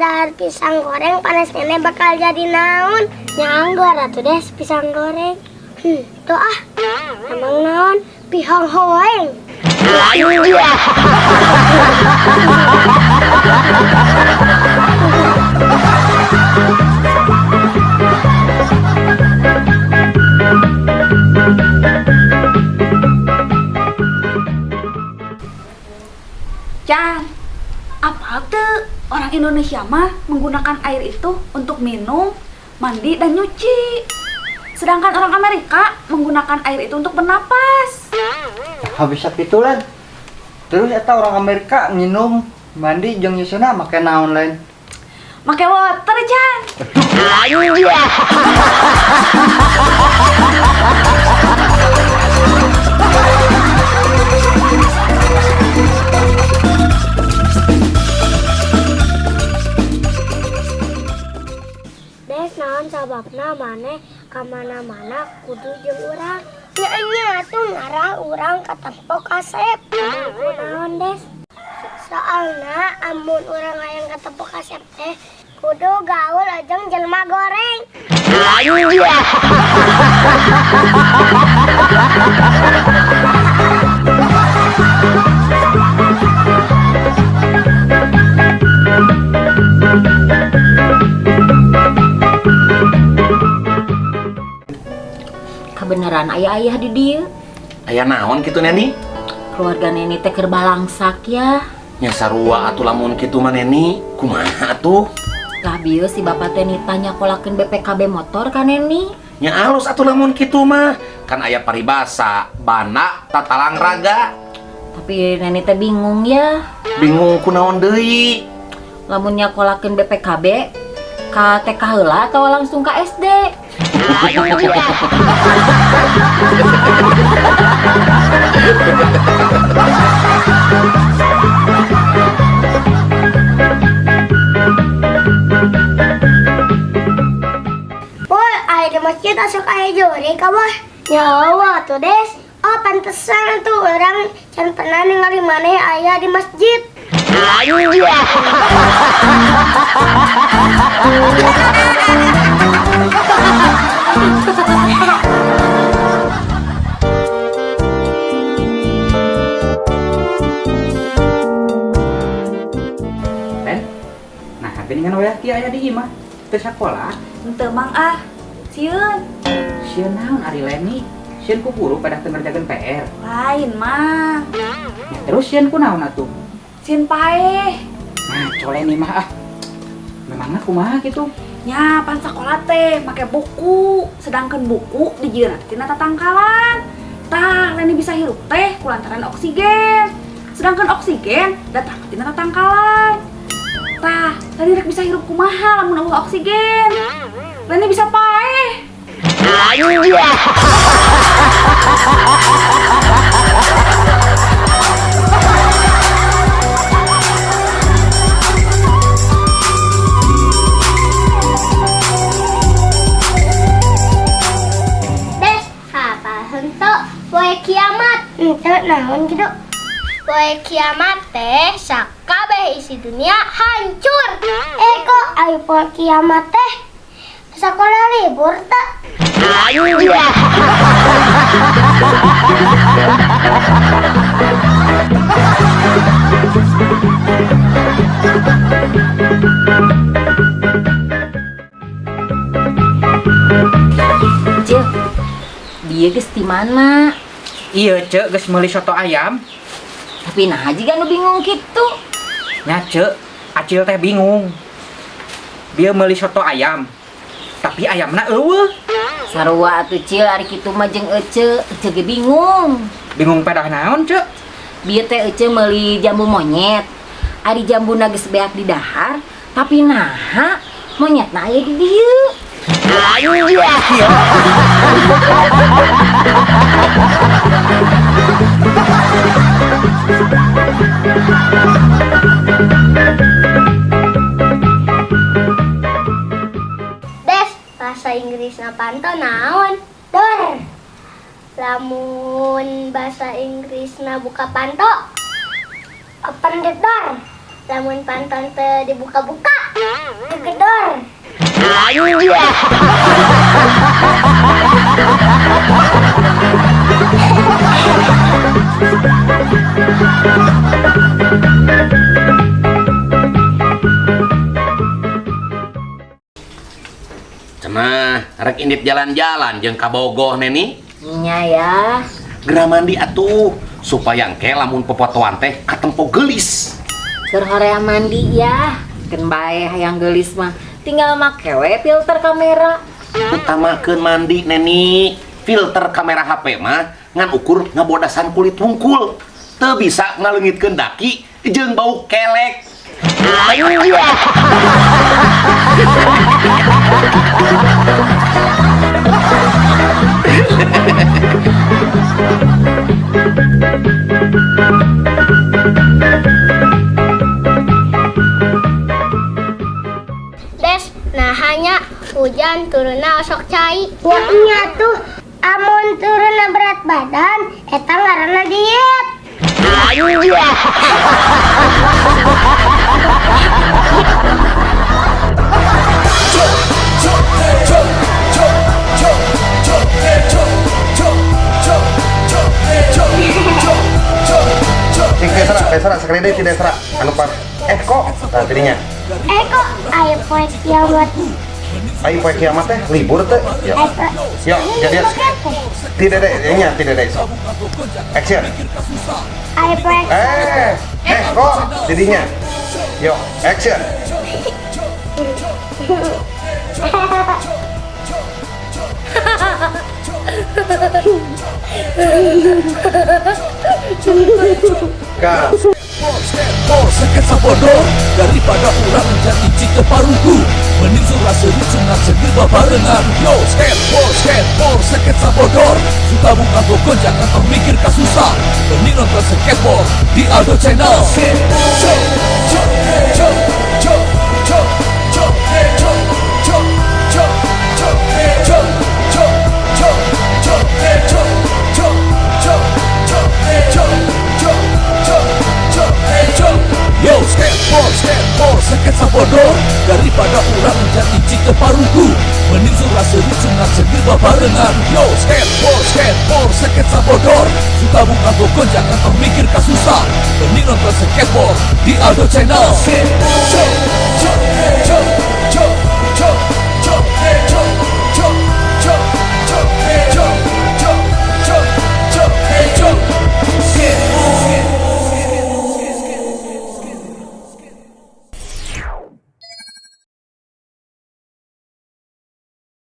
dahar pisang goreng panas nenek bakal jadi naon? Nyanggor atuh des pisang goreng. Tuh ah, emang naon? Pihang hoeng. Can, apa tuh orang Indonesia mah menggunakan air itu untuk minum, mandi, dan nyuci. Sedangkan orang Amerika menggunakan air itu untuk bernapas. Habis pitulan. Terus eta orang Amerika minum, mandi jeung nyusuna make naon lain? Make water, Can. Des naon sababna maneh kamana-mana kudu jeung urang. Nya tuh ngarah urang ka tempo kasep. Naon des? Soalna amun urang hayang ka tempo kasep teh kudu gaul ajeng jelema goreng. Kebenaran ayah-ayah di dia. Aya naon kitu Neni? Keluarga Neni teh keur balangsak ya. Nya sarua atuh lamun kitu mah Neni. Kumaha atuh? Lah bieu si bapak teh nitah nyakolakeun BPKB motor ka Neni. Nya alus atuh lamun kitu mah. Kan aya paribasa, bana tatalang raga. Tapi Neni teh bingung ya. Bingung kunaon deui? Lamun nyakolakeun BPKB ka TK heula atau langsung ka SD? Boy, aya di masjid asup aya juri ka boy. Nyawa tuh des. Oh pantesan tuh orang can pernah ningali maneh aya di masjid. Ben. Nah, geningan we kieu aya di imah. Teu sakola. Henteu mang ah, sieun. Sieun naon ari Leni? Sieun ku guru pada teu ngerjakeun PR. Lain mah, Ya, terus sieun ku naon atuh? sieun paeh. Nah, coleni mah ah. Memangna kumaha gitu? Nya pan sakola teh make buku, sedangkan buku dijieun tina tatangkalan. Tah, Leni bisa hirup teh kulantaran oksigen. Sedangkan oksigen datang tina tatangkalan. Tah, Leni rek bisa hirup kumaha lamun eueuh oksigen. Leni bisa paeh. Des, apa henteu poe kiamat? Henteu naon kitu? Poe kiamat teh sakabeh isi dunia hancur. Kok aya poe kiamat teh? Sakola libur teh. Cil, dia geus di mana? Iya, Cek, geus meuli soto ayam. Tapi nah jiga nu bingung kitu. Nya, Cek, Acil teh bingung. Dia meuli soto ayam. Tapi ayamna eueuh. Sarua atuh Cil ari kitu mah jeung Ece ge bingung. Bingung padah naon, Cek? Bieu teh Ece meuli jambu monyet. Ari jambuna geus beak di dahar, tapi naha monyetna aya di dieu. Des, bahasa Inggrisna panto naon? Dor. Lamun bahasa Inggrisna buka panto, open the door. Lamun panto teu dibuka-buka, Gedor. Cenah, rek indit jalan-jalan jeung ka Bogoh neni. Nya ya. Gerah mandi atuh supaya engke lamun pepotoan teh katempo gelis. Keur hoream mandi ya. Keun bae hayang geulis mah tinggal make we filter kamera. Utamakeun mandi neni. Filter kamera HP mah ngan ukur ngabodasan kulit hungkul. Teu bisa ngaleungitkeun daki jeung bau kelek. Des, nah hanya hujan turunna osok cai. Ya iya tuh, amun turunna berat badan, eta ngaranna diet. Desra, sekali deh si Desra. Anu pas, kok, nah jadinya. Kok aya poe kiamat. Ayo poe kiamat teh libur teh. Yuk, yuk, jadi tidak deh, so. Action. Aya poe. Kok, jadinya. Yuk, action. Kak. Sketsa bodoh daripada orang jadi cita paruku. Mending surah seru sunat segir babarengan. Yo skateboard sketsa bodoh. Suka buka bokon jangan kau mikir kasusah. Mending nonton skateboard di Aldo Channel. Yo skateboard sketsa bodoh daripada orang jadi cita paruku. Mending surah seru sunat segir babarengan. Yo skateboard sketsa bodoh. Suka buka bokon jangan kau mikir kasusah. Mending nonton skateboard di Aldo Channel.